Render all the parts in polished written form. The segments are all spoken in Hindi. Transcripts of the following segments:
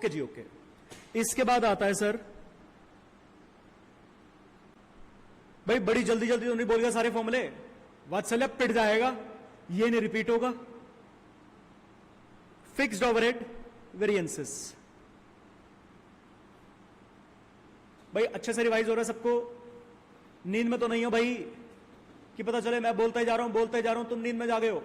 ओके जी ओके। इसके बाद आता है सर, भाई बड़ी जल्दी जल्दी तो नहीं बोल गया सारे फॉर्मूले, वात्सल्य पिट जाएगा, ये नहीं रिपीट होगा। फिक्स्ड ओवरहेड वेरिएंसेस, भाई अच्छे से रिवाइज हो रहा है सबको? नींद में तो नहीं हो भाई कि पता चले मैं बोलता ही जा रहा हूं तुम नींद में जागे हो?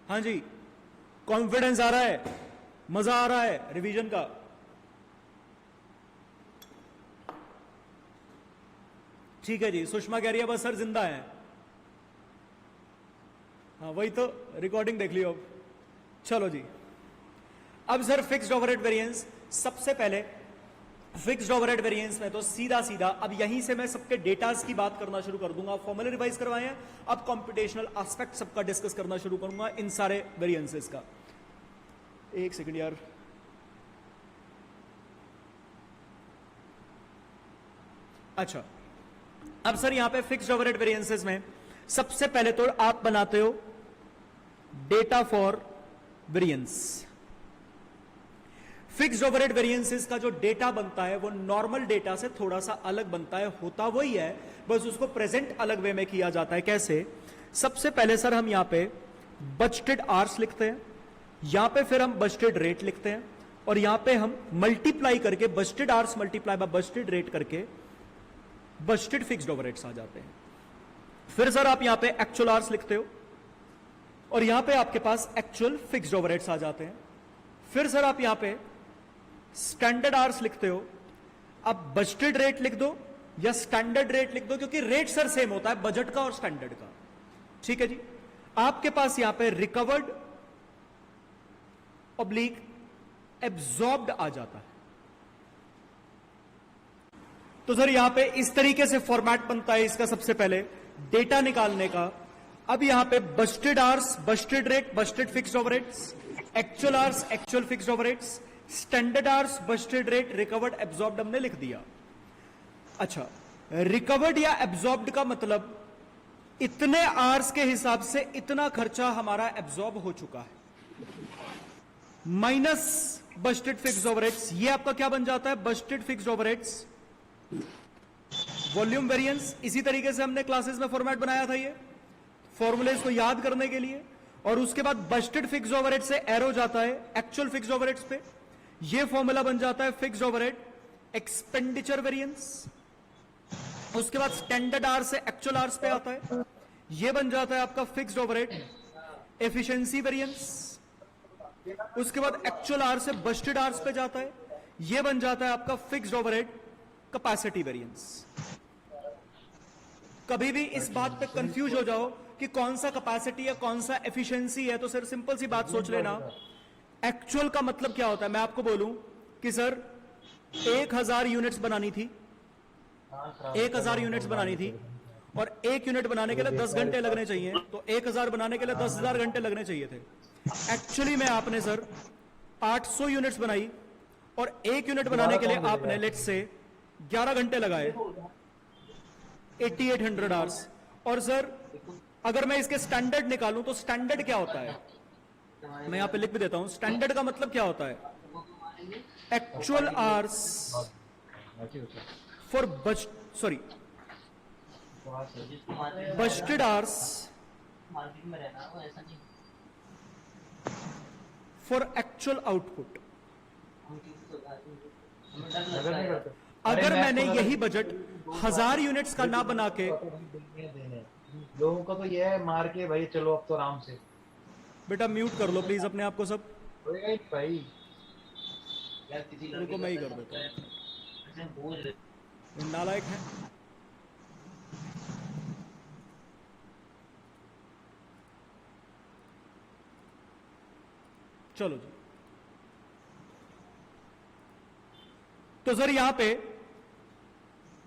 हाँ जी, कॉन्फिडेंस आ रहा है, मजा आ रहा है रिवीजन का। ठीक है जी, सुषमा कह रही है बस सर जिंदा है। हाँ वही तो, रिकॉर्डिंग देख लियो अब। चलो जी, अब सर फिक्स्ड ओवरहेड वेरिएंस, सबसे पहले फिक्स्ड ओवरहेड वेरिएंस में तो सीधा सीधा अब यहीं से मैं सबके डेटास की बात करना शुरू कर दूंगा। फॉर्मूले रिवाइज करवाए हैं, अब कंप्यूटेशनल एस्पेक्ट सबका डिस्कस करना शुरू करूंगा इन सारे वेरिएंसेस का। एक सेकंड यार, अच्छा अब सर यहां पे फिक्स्ड ओवरहेड वेरिएंसेस में सबसे पहले तो आप बनाते हो data for variance. Fixed overhead variances का जो डेटा बनता है वो नॉर्मल डेटा से थोड़ा सा अलग बनता है, होता वही है, बस उसको प्रेजेंट अलग वे में किया जाता है। कैसे? सबसे पहले सर हम यहां पे बजटेड आवर्स लिखते हैं, यहां पे फिर हम बजटेड रेट लिखते हैं, और यहां पे हम मल्टीप्लाई करके budgeted hours multiply by budgeted rate करके बजटेड फिक्स्ड ओवरहेड्स आ जाते हैं। फिर सर आप यहां पे एक्चुअल आवर्स लिखते हो और यहां पे आपके पास एक्चुअल फिक्स्ड ओवरहेड्स आ जाते हैं। फिर सर आप यहां पे स्टैंडर्ड आवर्स लिखते हो। अब बजटेड रेट लिख दो या स्टैंडर्ड रेट लिख दो, क्योंकि रेट सर सेम होता है बजट का और स्टैंडर्ड का। ठीक है जी, आपके पास यहां पे रिकवर्ड ऑब्लिक एब्जॉर्ब्ड आ जाता है। तो सर यहां पे इस तरीके से फॉर्मेट बनता है इसका सबसे पहले डेटा निकालने का। अब यहां पे budgeted hours, budgeted rate, budgeted fixed overheads, actual hours, actual fixed overheads, standard hours, budgeted rate, recovered, absorbed हमने लिख दिया। अच्छा, रिकवर्ड या एब्जॉर्ब्ड का मतलब इतने आवर्स के हिसाब से इतना खर्चा हमारा एब्जॉर्ब हो चुका है, माइनस बजटेड फिक्स्ड ओवरहेड्स। ये आपका क्या बन जाता है? Budgeted fixed overheads volume variance. इसी तरीके से हमने क्लासेस में फॉर्मेट बनाया था ये फॉर्मूलेज को याद करने के लिए। और उसके बाद बजटेड फिक्स्ड ओवरहेड से एरो जाता है एक्चुअल फिक्स्ड ओवरहेड्स पे, ये फॉर्मूला बन जाता है फिक्स्ड ओवरहेड एक्सपेंडिचर वेरिएंस। उसके बाद स्टैंडर्ड आर से एक्चुअल आर्स पे आता है, ये बन जाता है आपका फिक्स्ड ओवरहेड एफिशिएंसी वेरिएंस। उसके बाद एक्चुअल आर से बजटेड आर्स पे जाता है, ये बन जाता है आपका फिक्स्ड ओवरहेड कैपेसिटी वेरिएंस। कभी भी इस बात पे कंफ्यूज हो जाओ कि कौन सा कैपेसिटी है कौन सा एफिशिएंसी है, तो सर सिंपल सी बात सोच लेना, एक्चुअल का मतलब क्या होता है। मैं आपको बोलूं कि सर 1000 यूनिट्स बनानी थी, 1000 यूनिट्स बनानी थी, और 1 यूनिट बनाने के लिए 10 घंटे लगने चाहिए, तो 1000 बनाने के लिए 10,000 घंटे लगने चाहिए थे। एक्चुअली में आपने सर 800 यूनिट्स बनाई और 1 यूनिट बनाने के लिए आपने लेट्स से 11 घंटे लगाए, 8800 आवर्स। और सर अगर मैं इसके स्टैंडर्ड निकालूं तो स्टैंडर्ड क्या होता है, मैं यहां पे लिख भी देता हूं। स्टैंडर्ड का मतलब क्या होता है? Actual hours for budgeted hours for actual output. अगर मैंने यही बजट 1000 यूनिट्स का ना बना के, लोगों का तो ये है मार के भाई चलो अब तो आराम से। बेटा म्यूट कर लो प्लीज अपने आप को सब, भाई को मैं ही कर देता हूं, नालायक है। चलो जी, तो सर यहां पे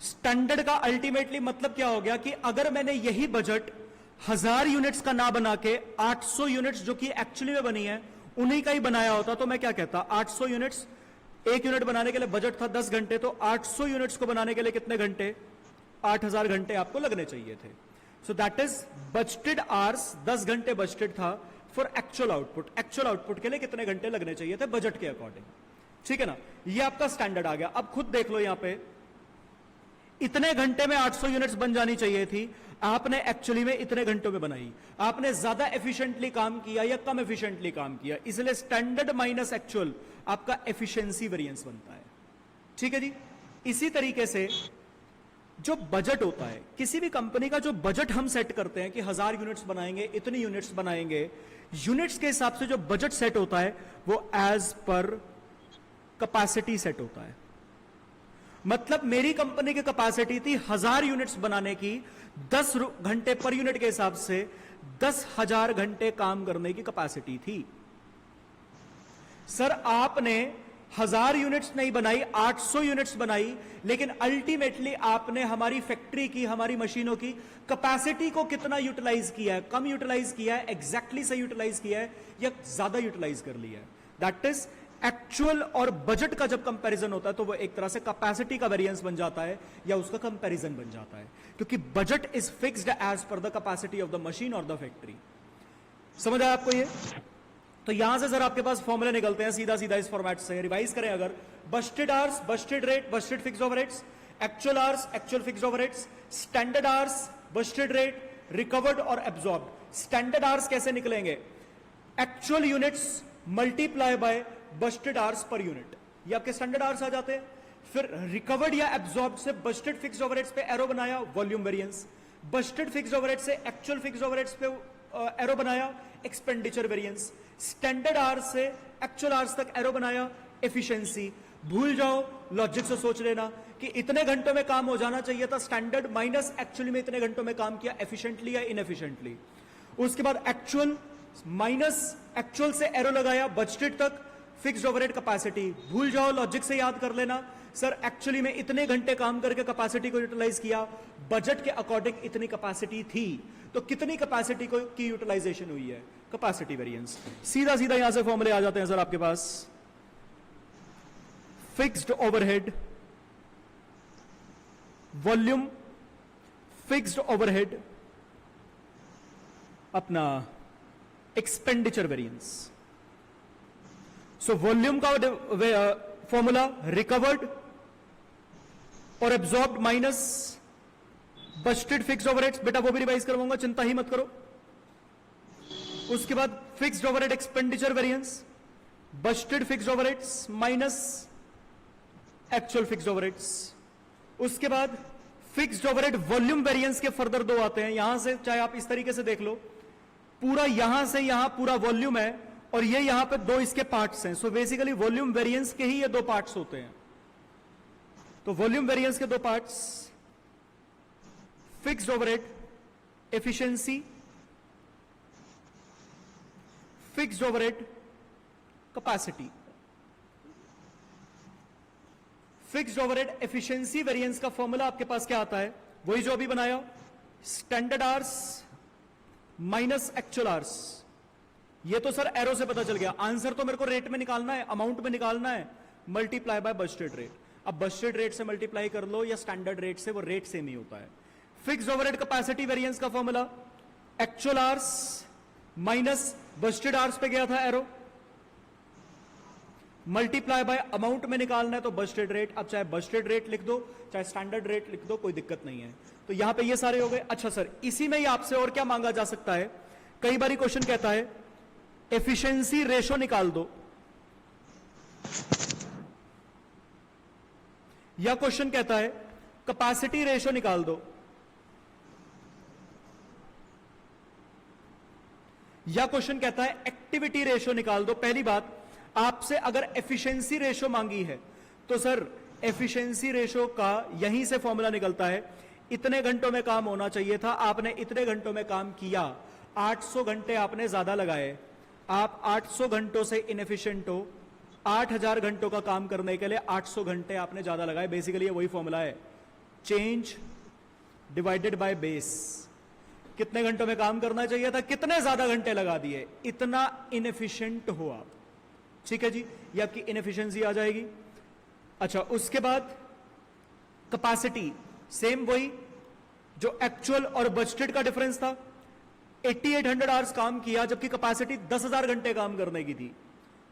स्टैंडर्ड का अल्टीमेटली मतलब क्या हो गया कि अगर मैंने यही बजट 1000 यूनिट्स का ना बना के 800 यूनिट्स जो कि एक्चुअली में बनी है उन्हीं का ही बनाया होता, तो मैं क्या कहता, 800 यूनिट्स, 1 यूनिट बनाने के लिए बजट था 10 घंटे, तो 800 यूनिट्स को बनाने के लिए कितने घंटे? 8000 घंटे आपको लगने चाहिए थे। So that is budgeted hours, 10 घंटे बजटेड था for actual output. Actual output के लिए कितने घंटे लगने चाहिए थे बजट के अकॉर्डिंग? ठीक है ना, ये आपका स्टैंडर्ड आ गया। अब खुद देख लो यहां पे, इतने घंटे में 800 यूनिट्स बन जानी चाहिए थी, आपने एक्चुअली में इतने घंटों में बनाई। आपने ज्यादा एफिशिएंटली काम किया या कम एफिशिएंटली काम किया, इसलिए स्टैंडर्ड माइनस एक्चुअल आपका एफिशिएंसी वेरिएंस बनता है। ठीक है जी। इसी तरीके से जो बजट होता है किसी भी कंपनी का, जो बजट हम सेट करते हैं कि 1000 यूनिट्स बनाएंगे, इतनी यूनिट्स बनाएंगे, यूनिट्स के हिसाब से जो बजट सेट होता है वो एज पर कैपेसिटी सेट होता है। मतलब मेरी कंपनी की कैपेसिटी थी 1000 यूनिट्स बनाने की, 10 घंटे पर यूनिट के हिसाब से 10,000 घंटे काम करने की कैपेसिटी थी। सर आपने 1000 यूनिट्स नहीं बनाई, 800 यूनिट्स बनाई, लेकिन अल्टीमेटली आपने हमारी फैक्ट्री की, हमारी मशीनों की कैपेसिटी को कितना यूटिलाइज किया है? कम यूटिलाइज किया है, एग्जैक्टली सही यूटिलाइज किया है, या ज्यादा यूटिलाइज कर लिया है? दैट इज एक्चुअल और बजट का जब कंपैरिजन होता है तो वो एक तरह से कैपेसिटी का वेरिएंस बन जाता है या उसका कंपैरिजन बन जाता है, क्योंकि budget is fixed as per the capacity of the machine और द फैक्ट्री। समझ आया आपको ये? तो यहां से सर आपके पास फॉर्मूले निकलते हैं सीधा सीधा इस फॉर्मेट से। रिवाइज करें अगर, Busted hours, Busted rate, Busted fixed overheads, actual hours, actual fixed overheads, standard hours, Busted rate, recovered और एब्जॉर्ब्ड। स्टैंडर्ड आवर्स कैसे निकलेंगे? Actual units multiply by Busted hours per unit, ये आपके स्टैंडर्ड आवर्स आ जाते हैं। फिर रिकवर्ड या एब्जॉर्ब्ड से बस्टेड फिक्स्ड ओवरहेड्स पे एरो बनाया, volume variance. Busted fixed overhead से एक्चुअल फिक्स्ड ओवरहेड्स पे एरो बनाया, एक्सपेंडिचर वेरिएंस। स्टैंडर्ड आवर्स से एक्चुअल आवर्स तक एरो बनाया, एफिशिएंसी। भूल जाओ, लॉजिक से सोच लेना कि इतने घंटों में काम हो जाना चाहिए था, स्टैंडर्ड माइनस एक्चुअली में इतने घंटों में काम किया, एफिशिएंटली या इनएफिशिएंटली। उसके बाद एक्चुअल माइनस एक्चुअल से एरो लगाया, बजटेड तक, फिक्स्ड ओवरहेड कैपेसिटी। भूल जाओ, लॉजिक से याद कर लेना, सर एक्चुअली में इतने घंटे काम करके कैपेसिटी को यूटिलाइज किया, बजट के अकॉर्डिंग इतनी कैपेसिटी थी, तो कितनी कैपेसिटी को की यूटिलाइजेशन हुई है, कैपेसिटी वेरिएंस। सीधा सीधा यहां से फॉर्मूले आ जाते हैं सर आपके पास। Fixed overhead, volume, fixed overhead, अपना एक्सपेंडिचर वेरिएंस। सो वॉल्यूम का फॉर्मूला रिकवर्ड और absorbed minus budgeted fixed overheads. बेटा वो भी रिवाइज करवाऊंगा, चिंता ही मत करो। उसके बाद fixed overhead expenditure variance, Busted fixed overheads minus actual fixed overheads. उसके बाद फिक्स्ड ओवरहेड वॉल्यूम वेरिएंस के फर्दर दो आते हैं। यहां से चाहे आप इस तरीके से देख लो, पूरा यहां से यहां पूरा वॉल्यूम है और ये यहां पे दो इसके पार्ट्स हैं। सो बेसिकली वॉल्यूम वेरिएंस के ही ये दो पार्ट्स होते हैं। तो वॉल्यूम वेरिएंस के दो parts, fixed overhead efficiency, fixed overhead capacity. Fixed overhead efficiency variance का फॉर्मूला आपके पास क्या आता है? वही जो अभी बनाया, standard hours minus actual hours. ये तो सर एरो से पता चल गया। आंसर तो मेरे को रेट में निकालना है, अमाउंट में निकालना है, मल्टीप्लाई बाय बस्टेड रेट। अब बस्टेड रेट से मल्टीप्लाई कर लो या स्टैंडर्ड रेट से, वो रेट सेम ही होता है। फिक्स्ड ओवरहेड कैपेसिटी वेरिएंस का formula actual hours minus Busted hours पे गया था एरो, मल्टीप्लाई बाय अमाउंट में निकालना है तो बस्टेड रेट। अब चाहे बस्टेड रेट लिख दो चाहे स्टैंडर्ड रेट लिख दो, कोई दिक्कत नहीं है। तो यहां पे ये सारे हो गए। अच्छा सर, इसी में ही आपसे और क्या मांगा जा सकता है? कई बार क्वेश्चन कहता है एफिशिएंसी रेशो निकाल दो, या क्वेश्चन कहता है कैपेसिटी रेशो निकाल दो, या क्वेश्चन कहता है एक्टिविटी रेशो निकाल दो। पहली बात, आपसे अगर एफिशिएंसी रेशो मांगी है तो सर एफिशिएंसी रेशो का यहीं से फॉर्मूला निकलता है, इतने घंटों में काम होना चाहिए था, आपने इतने घंटों में काम किया, 800 घंटे आपने ज्यादा लगाए, आप 800 घंटों से इनएफिशिएंट हो, 8000 घंटों का काम करने के लिए 800 घंटे आपने ज्यादा लगाए। बेसिकली ये वही फॉर्मूला है, चेंज डिवाइडेड बाय बेस। कितने घंटों में काम करना चाहिए था, कितने ज्यादा घंटे लगा दिए, इतना इनएफिशिएंट हो आप। ठीक है जी, ये आपकी इनएफिशिएंसी आ जाएगी। अच्छा, उसके बाद कैपेसिटी, सेम वही जो एक्चुअल और बजटेड का डिफरेंस था। 8800 आवर्स काम किया जबकि कैपेसिटी 10,000 घंटे काम करने की थी,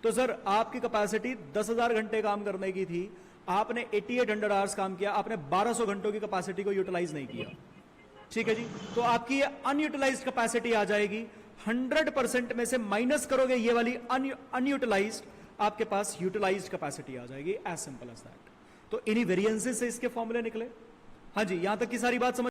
तो सर आपकी कैपेसिटी 10,000 घंटे काम करने की थी, आपने 8800 आवर्स काम किया, आपने 1200 घंटों की कैपेसिटी को यूटिलाइज नहीं किया। ठीक है जी, तो आपकी ये अनयूटिलाइज्ड कैपेसिटी आ जाएगी। 100% में से माइनस करोगे ये वाली अनयूटिलाइज्ड, आपके पास यूटिलाइज्ड कैपेसिटी आ जाएगी। As simple as that. तो इन्हीं वेरिएंसेस से इसके फॉर्मूले निकले। हाँ जी, यहां तक की सारी बात समझ